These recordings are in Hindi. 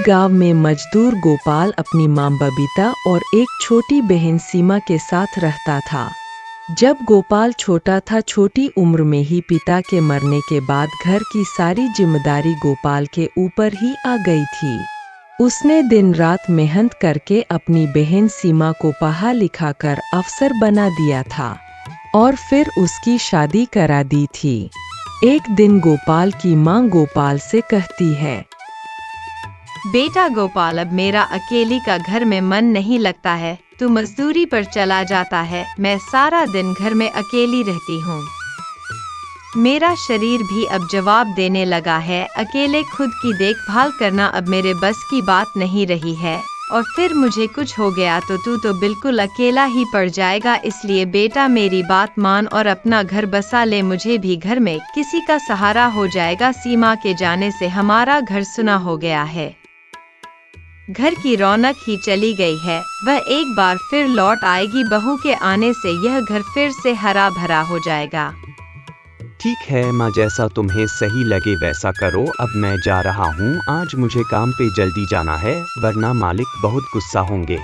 गांव में मजदूर गोपाल अपनी मां बबीता और एक छोटी बहन सीमा के साथ रहता था। जब गोपाल छोटा था, छोटी उम्र में ही पिता के मरने के बाद घर की सारी जिम्मेदारी गोपाल के ऊपर ही आ गई थी। उसने दिन रात मेहनत करके अपनी बहन सीमा को पढ़ा लिखा कर अफसर बना दिया था और फिर उसकी शादी करा दी थी। एक दिन गोपाल की मां गोपाल से कहती है, बेटा गोपाल, अब मेरा अकेली का घर में मन नहीं लगता है। तू मजदूरी पर चला जाता है, मैं सारा दिन घर में अकेली रहती हूँ। मेरा शरीर भी अब जवाब देने लगा है। अकेले खुद की देखभाल करना अब मेरे बस की बात नहीं रही है, और फिर मुझे कुछ हो गया तो तू तो बिल्कुल अकेला ही पड़ जाएगा। इसलिए बेटा मेरी बात मान और अपना घर बसा ले, मुझे भी घर में किसी का सहारा हो जाएगा। सीमा के जाने से हमारा घर सुना हो गया है। घर की रौनक ही चली गई है, वह एक बार फिर लौट आएगी। बहू के आने से यह घर फिर से हरा भरा हो जाएगा। ठीक है माँ, जैसा तुम्हें सही लगे वैसा करो। अब मैं जा रहा हूँ, आज मुझे काम पे जल्दी जाना है, वरना मालिक बहुत गुस्सा होंगे।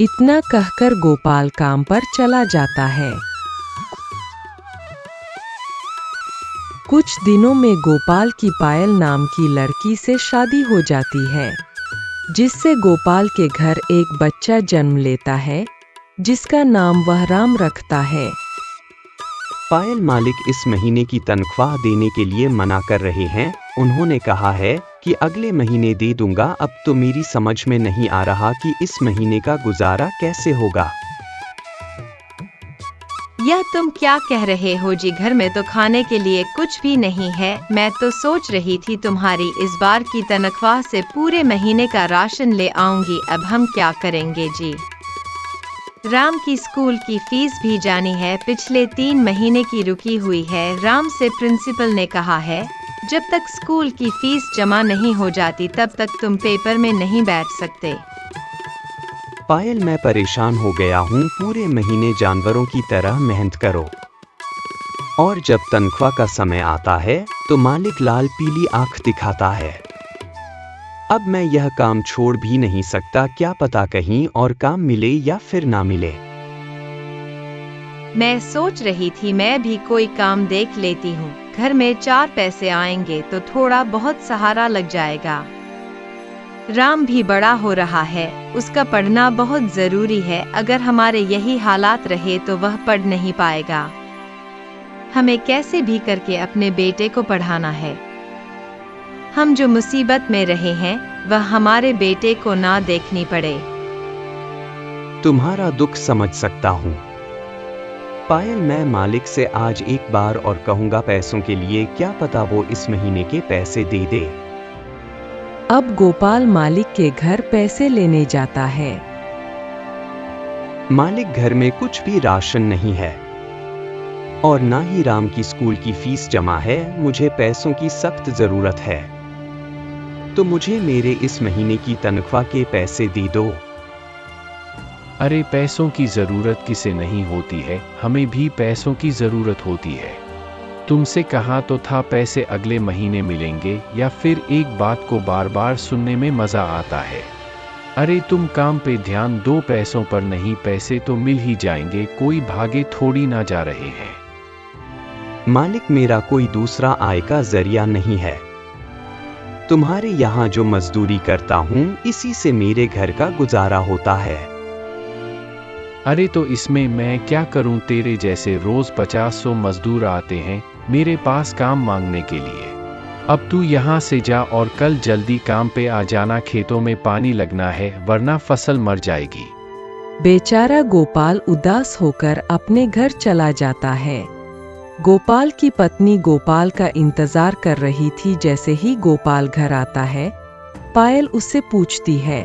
इतना कहकर गोपाल काम पर चला जाता है। कुछ दिनों में गोपाल की पायल नाम की लड़की से शादी हो जाती है, जिससे गोपाल के घर एक बच्चा जन्म लेता है, जिसका नाम वह राम रखता है। पायल मालिक इस महीने की तनख्वाह देने के लिए मना कर रहे हैं। उन्होंने कहा है कि अगले महीने दे दूंगा। अब तो मेरी समझ में नहीं आ रहा कि इस महीने का गुजारा कैसे होगा। यह तुम क्या कह रहे हो जी? घर में तो खाने के लिए कुछ भी नहीं है। मैं तो सोच रही थी तुम्हारी इस बार की तनख्वाह से पूरे महीने का राशन ले आऊंगी। अब हम क्या करेंगे जी? राम की स्कूल की फीस भी जानी है, पिछले 3 महीने की रुकी हुई है। राम से प्रिंसिपल ने कहा है, जब तक स्कूल की फीस जमा नहीं हो जाती तब तक तुम पेपर में नहीं बैठ सकते। पायल, मैं परेशान हो गया हूँ। पूरे महीने जानवरों की तरह मेहनत करो, और जब तनख्वाह का समय आता है तो मालिक लाल पीली आंख दिखाता है। अब मैं यह काम छोड़ भी नहीं सकता। क्या पता कहीं और काम मिले या फिर ना मिले। मैं सोच रही थी मैं भी कोई काम देख लेती हूँ। घर में 4 पैसे आएंगे तो थोड़ा बहुत सहारा लग जाएगा। राम भी बड़ा हो रहा है, उसका पढ़ना बहुत जरूरी है। अगर हमारे यही हालात रहे तो वह पढ़ नहीं पाएगा। हमें कैसे भी करके अपने बेटे को पढ़ाना है। हम जो मुसीबत में रहे हैं वह हमारे बेटे को ना देखनी पड़े। तुम्हारा दुख समझ सकता हूँ पायल। मैं मालिक से आज एक बार और कहूँगा पैसों के लिए, क्या पता वो इस महीने के पैसे दे दे। अब गोपाल मालिक के घर पैसे लेने जाता है। मालिक, घर में कुछ भी राशन नहीं है और ना ही राम की स्कूल की फीस जमा है। मुझे पैसों की सख्त जरूरत है, तो मुझे मेरे इस महीने की तनख्वाह के पैसे दे दो। अरे पैसों की जरूरत किसे नहीं होती है, हमें भी पैसों की जरूरत होती है। तुमसे कहा तो था पैसे अगले महीने मिलेंगे, या फिर एक बात को बार बार सुनने में मजा आता है। अरे तुम काम पे ध्यान दो, पैसों पर नहीं। पैसे तो मिल ही जाएंगे, कोई भागे थोड़ी ना जा रहे हैं। मालिक, मेरा कोई दूसरा आय का जरिया नहीं है। तुम्हारे यहाँ जो मजदूरी करता हूँ इसी से मेरे घर का गुजारा होता है। अरे तो इसमें मैं क्या करूं? तेरे जैसे रोज 50-100 मजदूर आते हैं मेरे पास काम मांगने के लिए। अब तू यहाँ से जा और कल जल्दी काम पे आ जाना। खेतों में पानी लगना है, वरना फसल मर जाएगी। बेचारा गोपाल उदास होकर अपने घर चला जाता है। गोपाल की पत्नी गोपाल का इंतजार कर रही थी। जैसे ही गोपाल घर आता है, पायल उससे पूछती है,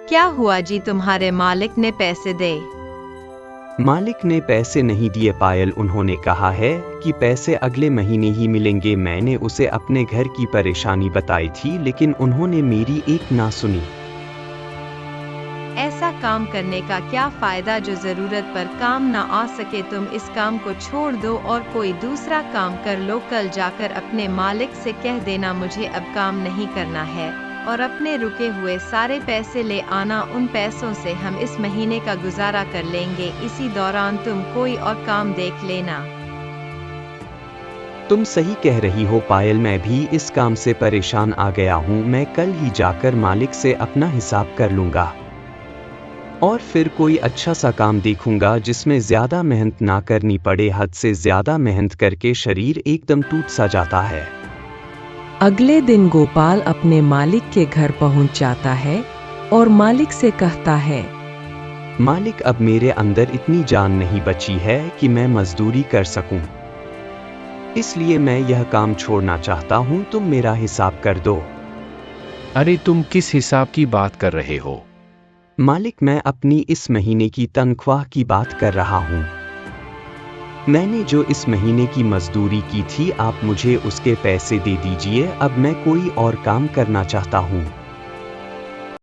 क्या हुआ जी? तुम्हारे मालिक ने पैसे दे? मालिक ने पैसे नहीं दिए पायल। उन्होंने कहा है कि पैसे अगले महीने ही मिलेंगे। मैंने उसे अपने घर की परेशानी बताई थी, लेकिन उन्होंने मेरी एक ना सुनी। ऐसा काम करने का क्या फायदा जो जरूरत पर काम ना आ सके। तुम इस काम को छोड़ दो और कोई दूसरा काम कर लो। कल जाकर अपने मालिक से कह देना मुझे अब काम नहीं करना है और अपने रुके हुए सारे पैसे ले आना। उन पैसों से हम इस महीने का गुजारा कर लेंगे। इसी दौरान तुम कोई और काम देख लेना। तुम सही कह रही हो पायल, मैं भी इस काम से परेशान आ गया हूँ। मैं कल ही जाकर मालिक से अपना हिसाब कर लूँगा और फिर कोई अच्छा सा काम देखूंगा जिसमें ज्यादा मेहनत ना करनी पड़े। हद से ज्यादा मेहनत करके शरीर एकदम टूट सा जाता है। अगले दिन गोपाल अपने मालिक के घर पहुंच जाता है और मालिक से कहता है, मालिक, अब मेरे अंदर इतनी जान नहीं बची है कि मैं मजदूरी कर सकूं, इसलिए मैं यह काम छोड़ना चाहता हूं। तुम मेरा हिसाब कर दो। अरे तुम किस हिसाब की बात कर रहे हो? मालिक, मैं अपनी इस महीने की तनख्वाह की बात कर रहा हूं। मैंने जो इस महीने की मजदूरी की थी, आप मुझे उसके पैसे दे दीजिए। अब मैं कोई और काम करना चाहता हूं।